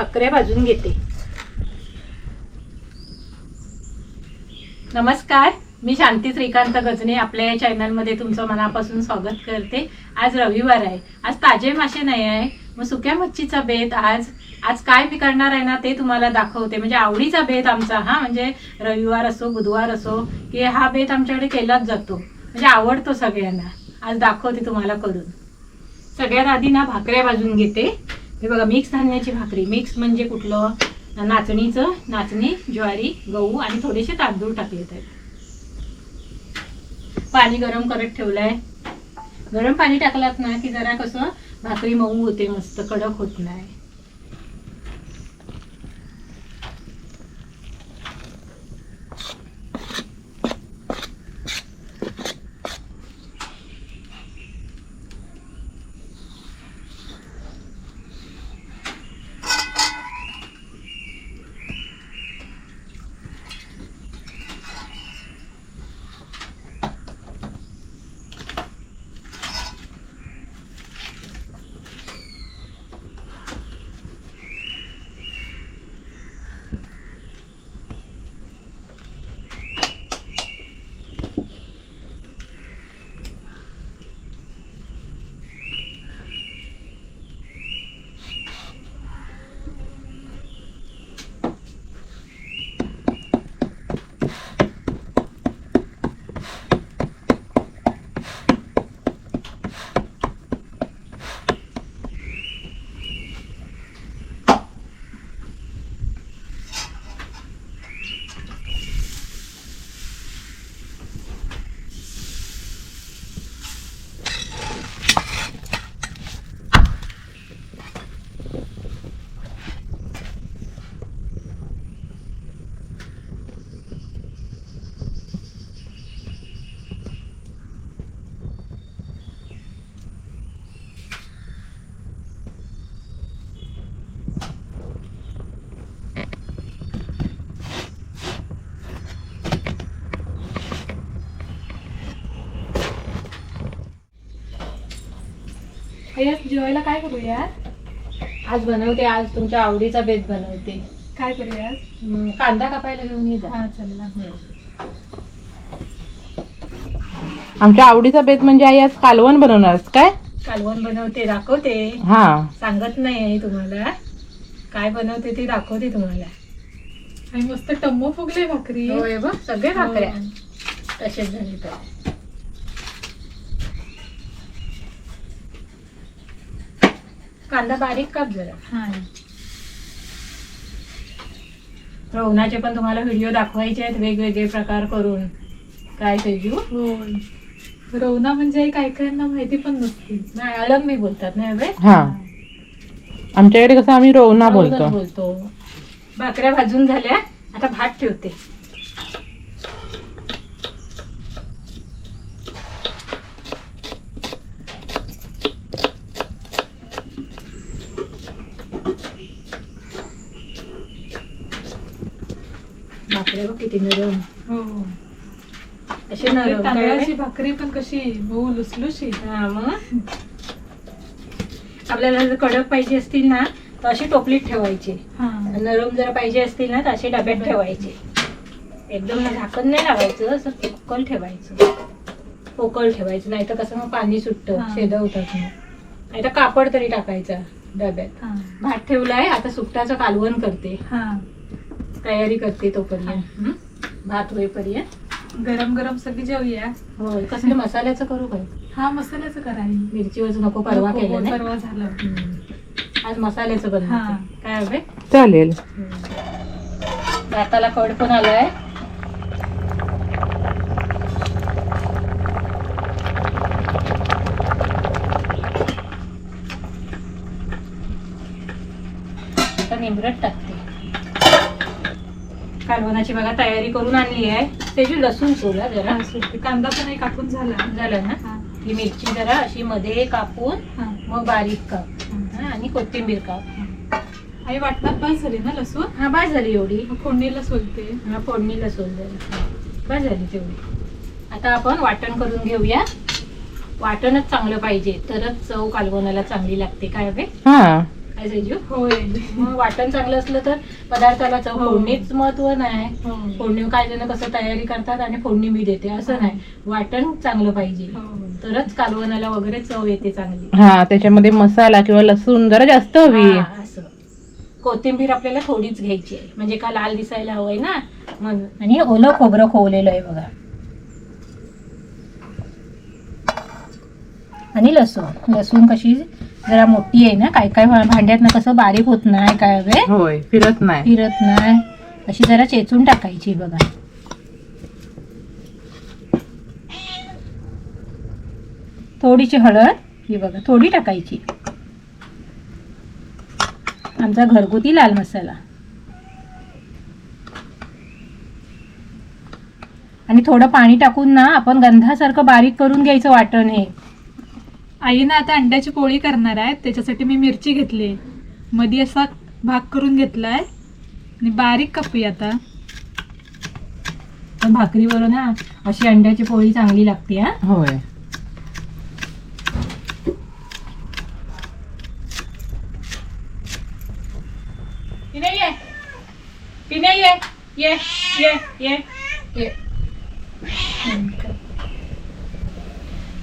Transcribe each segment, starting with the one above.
भाकऱ्या भाजून घेते. नमस्कार, मी शांती श्रीकांत गजने आपल्या या चॅनलमध्ये तुमचं मनापासून स्वागत करते. आज रविवार आहे, आज ताजे मासे नाही आहे, मग सुक्या मच्छीचा बेत. आज काय मी करणार आहे ना ते तुम्हाला दाखवते. म्हणजे आवडीचा बेत आमचा हा, म्हणजे रविवार असो बुधवार असो की हा बेत आमच्याकडे केलाच जातो, म्हणजे आवडतो सगळ्यांना. आज दाखवते तुम्हाला करून. सगळ्यात आधी ना भाकऱ्या भाजून घेते. हे बघा, मिक्स धान्याची भाकरी. मिक्स म्हणजे कुठलं, नाचणी, ज्वारी, गहू आणि थोडेसे तांदूळ टाकले आहेत. पाणी गरम करत ठेवलंय. गरम पाणी टाकलात ना की जरा कसं भाकरी मऊ होते, मस्त कडक होत नाही. जेवायला काय करूया आज? बनवते आज तुमच्या आवडीचा बेत बनवते. काय करूया आज? कांदा कापायला घेऊन ये जा. हा चला. आमच्या आवडीचा बेत म्हणजे आई आज कालवण बनवणार काय? कालवण बनवते, दाखवते. हा, सांगत नाही तुम्हाला काय बनवते ते दाखवते तुम्हाला. आणि मस्त टम्मो फुगले भाकरी. होय बघ, सगळे भाकऱ्या तसेच झाले. तर कांदा बारीक काप जरा. हा, रवणाचे पण तुम्हाला व्हिडिओ दाखवायचे आहेत वेगवेगळे प्रकार करून. काय तेजू? होय. रवना म्हणजे काही काहींना माहिती पण नसते. नाही, अलग मी बोलतात नाही बे. हा, आमच्याकडे कसं आम्ही रोवना बोलतो. भाकऱ्या भाजून झाल्या, आता भात ठेवते. भाकऱ्या बघ किती नरम. हो. अशी नरम. तांदळाची भाकरी पण कशी मऊ लुसलुशी. हा, मग आपल्याला जर कडक पाहिजे असतील ना तर अशी टोपलीत ठेवायची. हा, नरम जर पाहिजे असतील ना तर असे डब्यात ठेवायचे. एकदम झाकण नाही लावायचं, असं पोकळ ठेवायचं. नाही तर कसं मग पाणी सुटतं, शेदवतात. नाही तर कापड तरी टाकायचा डब्यात. भात ठेवलाय, आता सुकटाचं कालवण करते. हा, तयारी करते तोपर्यंत. भात होईपर्यंत गरम गरम सगळी जेवूया. होय. कसलं मसाल्याचं करू काय? हा, मसाल्याचं करा. मिरची वजन नको, परवा केलं नाही. परवा झालं. आज मसाल्याचं बनवते. काय हवे? चालेल. दाताला कड पण आलाय. आता निमरट टाकते. कालवणाची बघा तयारी करून आणली आहे. त्याची लसूण सोडा जरा. कांदा पण कापून झाला ना. ही मिरची जरा अशी मध्ये कापून मग बारीक काप आणि कोथिंबीर काप. आई वाटणात बस झाली ना लसूण? हा, बस झाली एवढी. फोडणीला सोलते. हा, फोडणीला सोल जरा. बस झाली तेवढी. आता आपण वाटण करून घेऊया. वाटणच चांगलं पाहिजे तरच चव कालवणाला चांगली लागते. काय हवे? काय सेजू? होय. मग वाटण चांगलं असलं तर पदार्थाला चव. हो. फोडणीच महत्व नाही. हो. फोडणी काय जण कसं तयारी करतात आणि फोडणी मी देते असं नाही. वाटण चांगलं पाहिजे हो. तरच कालवणाला वगैरे चव येते चांगली. हा त्याच्यामध्ये मसाला किंवा लसूण जरा जास्त हवी. हा, असं. कोथिंबीर आपल्याला थोडीच घ्यायची आहे म्हणजे का लाल दिसायला हवंय ना म्हणून. आणि ओलं खोबरं खोवलेलं आहे बघा. आणि लसूण कशी जरा मोठी आहे ना, काय काय भांड्यात ना कसं बारीक होत नाही काय हवे होय फिरत नाही. अशी जरा चेचून टाकायची बघा. थोडीशी हळद ही बघा थोडी टाकायची. आमचा घरगुती लाल मसाला. आणि थोडं पाणी टाकून ना आपण गंधासारखं बारीक करून घ्यायचं वाटण हे. आईनं आता अंड्याची पोळी करणार आहे, त्याच्यासाठी मी मिरची घेतली, मध्ये असा भाग करून घेतलाय आणि बारीक कापूया आता. पण भाकरीवर ना अशी अंड्याची पोळी चांगली लागते. हा होय.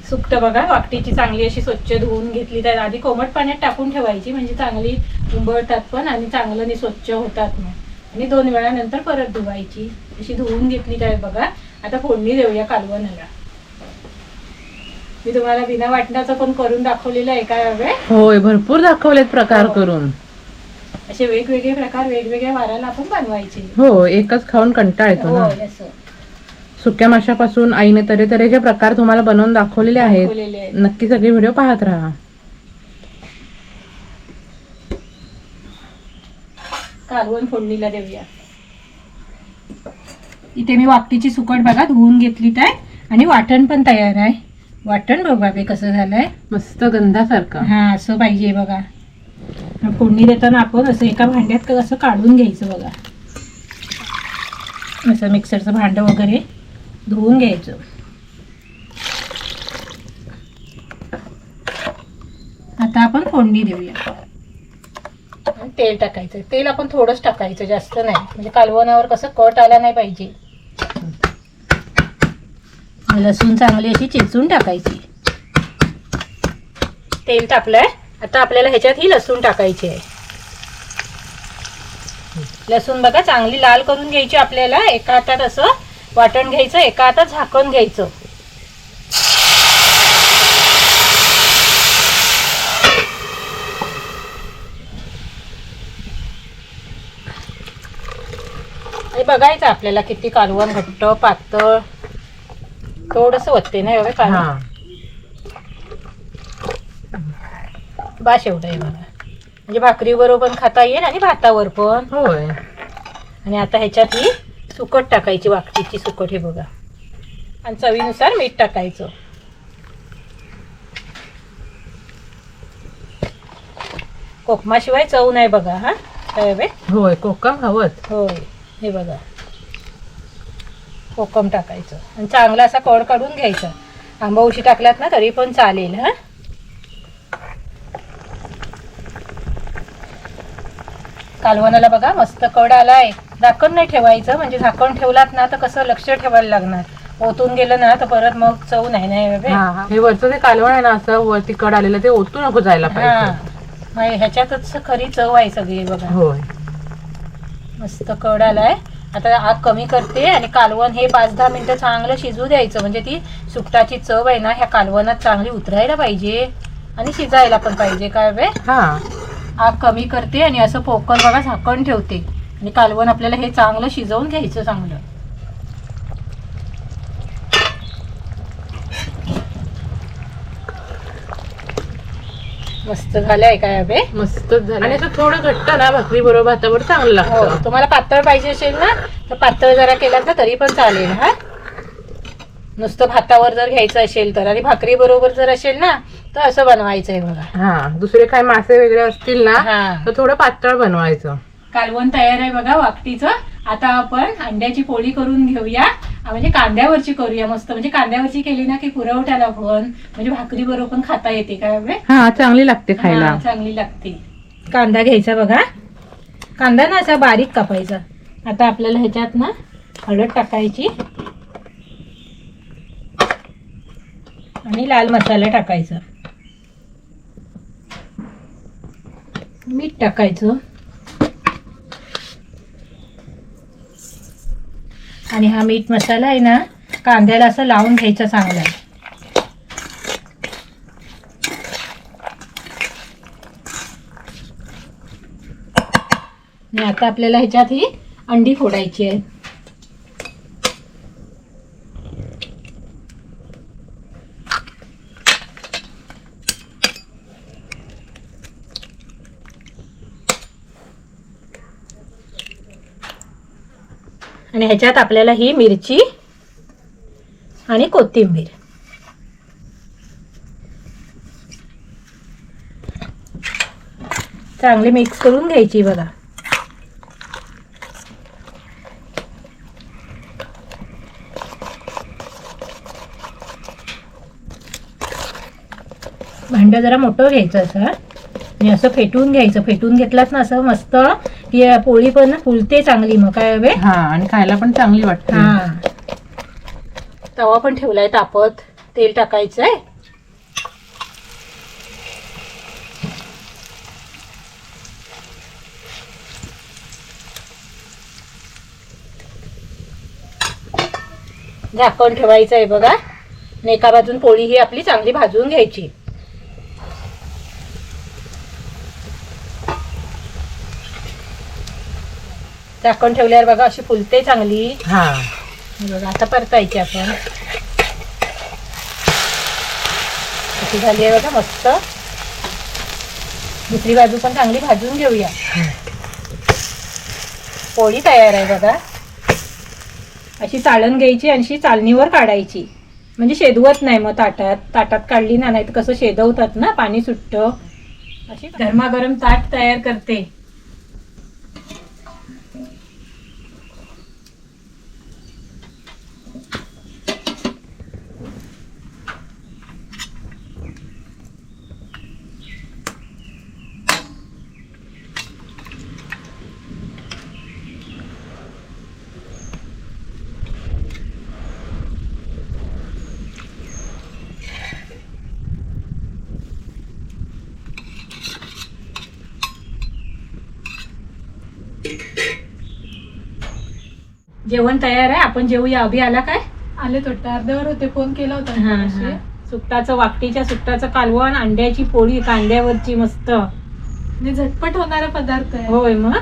सुकट बघा वाकटीची चांगली अशी स्वच्छ धुवून घेतली. तर आधी कोमट पाण्यात टाकून ठेवायची म्हणजे चांगली उंबळतात पण आणि चांगलं स्वच्छ होतात मग. आणि 2 वेळा नंतर परत धुवायची. अशी धुवून घेतली तर बघा. आता फोडणी देऊया कालवणाला. मी तुम्हाला बिना वाटणाचं पण करून दाखवलेलं आहे काय हवे. होय भरपूर दाखवलेत प्रकार हो. करून. असे वेगवेगळे प्रकार वेगवेगळ्या वाराला आपण बनवायचे. हो एकच खाऊन कंटाळ येतो ना. होय, असं. सुक्या माशापासून आईने तऱ्हेतऱ्हेचे प्रकार तुम्हाला बनवून दाखवलेले आहेत. दाखवलेले आहेत. नक्की सगळे व्हिडिओ पाहत राहा. कालवण फोडणीला देऊया. इथे मी वाकटीची सुकट बघा धुवून घेतली आहे आणि वाटण पण तयार आहे. वाटण बघा बे कसं झालंय मस्त गंधासारखं. हा असं पाहिजे बघा. फोडणी देताना आपण असं एका भांड्यात असं काढून घ्यायचं बघा. असं मिक्सरचं भांडं वगैरे धुवून घ्यायचं. आता आपण फोडणी देऊया. तेल टाकायचं. तेल आपण थोडंच टाकायचं जास्त नाही म्हणजे कालवणावर कसं कट आला नाही पाहिजे. लसूण चांगली अशी चेचून टाकायची. तेल टाकलंय. आता आपल्याला ह्याच्यात ही लसूण टाकायची आहे. लसूण बघा चांगली लाल करून घ्यायची आपल्याला. एका हातात असं वाटण घ्यायचं, एका हातात झाकण घ्यायचं. आणि बघायचं आपल्याला किती कालवण घट्ट पातळ थोडंसं वत्ते नाही एवढं कालवण. हा बास एवढं आहे बघा. म्हणजे भाकरी बरोबर पण खाता येईल आणि भातावर पण. होय. आणि आता ह्याच्यात ही सुकट टाकायची. वाकटीची सुकट हे बघा. आणि चवीनुसार मीठ टाकायचं. कोकमाशिवाय चव नाही बघा. हा काय बे. होय कोकम हवंच. होय हे बघा कोकम टाकायचं आणि चांगला असा कड काढून घ्यायचा. आंबाउशी टाकलात ना तरी पण चालेल. हा कालवणाला बघा मस्त कड आलाय. झाकण नाही ठेवायचं म्हणजे झाकण ठेवलात ना तर कसं लक्ष ठेवायला लागणार. ओतून गेलं ना तर परत मग चव नाही नाही. हे वरचं जे कालवण आहे ना असं वरती कड आलेलं ते ओतू नको जायला पाहिजे. हा ह्याच्यातच खरी चव आहे सगळी बघा. होय. मस्त कड आलाय. आता आग कमी करते आणि कालवण हे 5-10 मिनिटं चांगलं शिजू द्यायचं म्हणजे ती सुकटाची चव आहे ना ह्या कालवणात चांगली उतरायला पाहिजे आणि शिजायला पण पाहिजे काय बे. हा आग कमी करते आणि असं पोकळ बघा झाकण ठेवते आणि कालवण आपल्याला हे चांगलं शिजवून घ्यायचं चांगलं. मस्त झालंय काय बे. मस्त झालं. आणि असं थोडं घट्ट ना भाकरी बरोबर भातावर चांगलं लागतं. तुम्हाला पातळ पाहिजे असेल ना तर पातळ जरा केला तर तरी पण चालेल. हा नुसतं भातावर जर घ्यायचं असेल तर आणि भाकरी बरोबर जर असेल ना तर असं बनवायचं आहे बघा. हा दुसरे काय मासे वगैरे असतील ना तर थोडं पातळ बनवायचं. कालवण तयार आहे बघा वाकटीचं. आता आपण अंड्याची पोळी करून घेऊया म्हणजे कांद्यावरची करूया मस्त. म्हणजे कांद्यावरची केली ना की पुरवठ्याला पण म्हणजे भाकरी बरोबर पण खाता येते काय. हा चांगली लागते खायला. चांगली लागते. कांदा घ्यायचा बघा. कांदा ना असा बारीक कापायचा. आता आपल्याला ह्याच्यात ना हळद टाकायची आणि लाल मसाला टाकायचा, मीठ टाकायचं आणि हा मीठ मसाला आहे ना कांद्याला असं लावून घ्यायचा चांगला. आणि आता आपल्याला ह्याच्यात ही अंडी फोडायची आहे. आणि ह्याच्यात आपल्याला ही मिरची आणि कोथिंबीर चांगली मिक्स करून घ्यायची बघा. भांडं जरा मोठं घ्यायचं असं आणि असं फेटून घ्यायचं. फेटून घेतलात ना असं मस्त ती पोळी पण फुलते चांगली. मग काय हवे. हा आणि खायला पण चांगली वाटते. हा तवा पण ठेवलाय तापत. तेल टाकायचंय. झाकण ठेवायचं आहे बघा. आणि एका बाजून पोळी ही आपली चांगली भाजून घ्यायची. झाकण ठेवल्यावर बघा अशी फुलते चांगली. हा बघा आता परतायची आपण. अशी झाली आहे बघा मस्त. दुसरी बाजू पण चांगली भाजून घेऊया. पोळी तयार आहे बघा. अशी चाळण घ्यायची आणि अशी चाळणीवर काढायची म्हणजे शेदवत नाही. मग ताटात काढली ना, नाही तर कसं शेदवतात ना, पाणी सुटतं. अशी गरमागरम ताट तयार करते. जेवण तयार आहे. आपण जेवूया. अभि आला काय? आले वाटतं, अर्ध्यावर होते. फोन केला होता हा, मगाशी. हा. सुकटाचं वाकटीच्या सुकटाचं कालवण, अंड्याची पोळी कांद्यावरची मस्त. म्हणजे झटपट होणारा पदार्थ आहे. होय मग